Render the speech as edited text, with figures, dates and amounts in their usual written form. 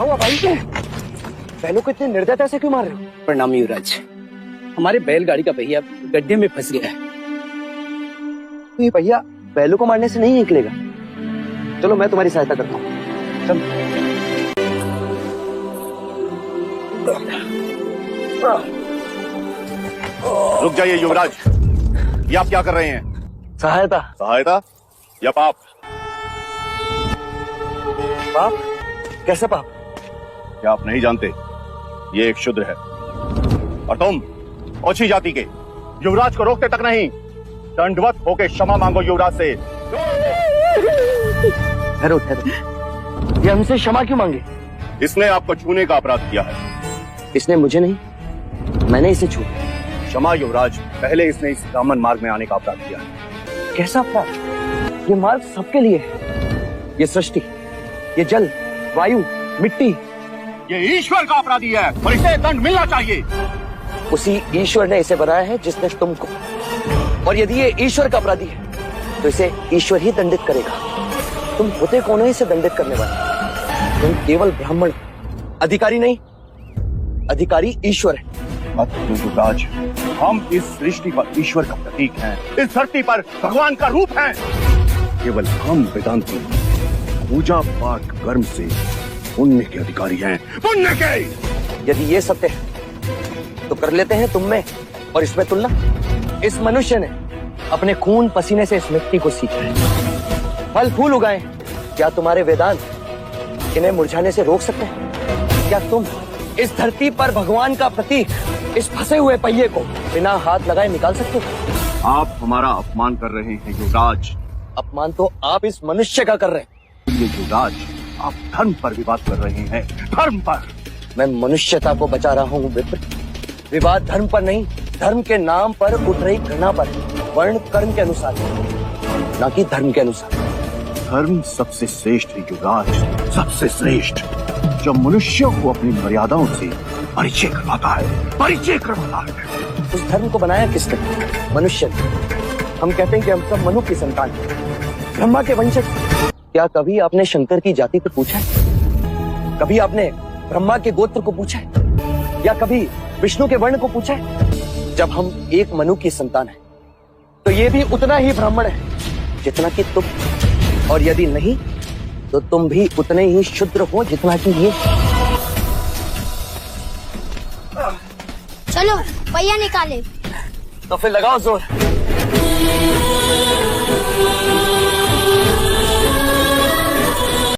क्या हुआ भाई? बैलों को इतने निर्दयता से क्यों मार रहे हो? प्रणाम युवराज, हमारे बैलगाड़ी का पहिया गड्ढे में फंस गया है। तो ये पहिया बैलों को मारने से नहीं निकलेगा। चलो मैं तुम्हारी सहायता करता हूँ। चलो। रुक जाइए युवराज, ये आप क्या कर रहे हैं? सहायता। सहायता या पाप? पाप? कैसे पाप? क्या आप नहीं जानते ये एक शूद्र है और तुम ओछी जाति के युवराज को रोकते तक नहीं, दंडवत होके क्षमा मांगो युवराज से। ठहरो ठहरो, ये हमसे क्षमा क्यों मांगे? इसने आपको छूने का अपराध किया है। इसने मुझे नहीं, मैंने इसे छू। क्षमा युवराज, पहले इसने इस ब्राह्मण मार्ग में आने का अपराध किया है। कैसा अपराध? ये मार्ग सबके लिए है। ये सृष्टि, ये जल, वायु, मिट्टी, ये ईश्वर का अपराधी है और इसे दंड मिलना चाहिए। उसी ईश्वर ने इसे बनाया है जिसने तुमको, और यदि ये ईश्वर का अपराधी है तो इसे ईश्वर ही दंडित करेगा। तुम होते कौन हो इसे दंडित करने वाले? तुम केवल ब्राह्मण, अधिकारी नहीं, अधिकारी ईश्वर है। युवराज, हम इस सृष्टि पर ईश्वर का प्रतीक हैं, इस धरती पर भगवान का रूप हैं। केवल हम वेदांती पूजा पाठ कर्म से पुण्य के अधिकारी हैं, पुण्य के। यदि ये सत्य है तो कर लेते हैं तुम में और इसमें तुलना। इस मनुष्य ने अपने खून पसीने से इस मिट्टी को सींचा है, फल फूल उगाए। क्या तुम्हारे वेदांत इन्हें मुरझाने से रोक सकते हैं? क्या तुम इस धरती पर भगवान का प्रतीक, इस फंसे हुए पहिए को बिना हाथ लगाए निकाल सकते हो? आप हमारा अपमान कर रहे हैं युवराज। अपमान तो आप इस मनुष्य का कर रहे हैं। युवराज, आप धर्म पर विवाद कर रहे हैं, धर्म पर। मैं मनुष्यता को बचा रहा हूँ विप्र। विवाद धर्म पर नहीं, धर्म के नाम पर उठ रही घृणा पर, वर्ण कर्म के अनुसार, ना कि धर्म के अनुसार। धर्म सबसे श्रेष्ठ है युवराज, सबसे श्रेष्ठ, जो मनुष्यों को अपनी मर्यादाओं से परिचय करवाता है, परिचय करवाता है। उस धर्म को बनाया किसने? मनुष्य ने। हम कहते हैं कि हम सब मनु की संतान हैं, ब्रह्मा के वंशज। क्या कभी आपने शंकर की जाति को पूछा है? कभी आपने ब्रह्मा के गोत्र को पूछा है? या कभी विष्णु के वर्ण को पूछा है? जब हम एक मनु की संतान हैं, तो ये भी उतना ही ब्राह्मण है जितना कि तुम, और यदि नहीं तो तुम भी उतने ही शूद्र हो जितना कि ये। चलो पहिया निकाले। तो फिर लगाओ जोर।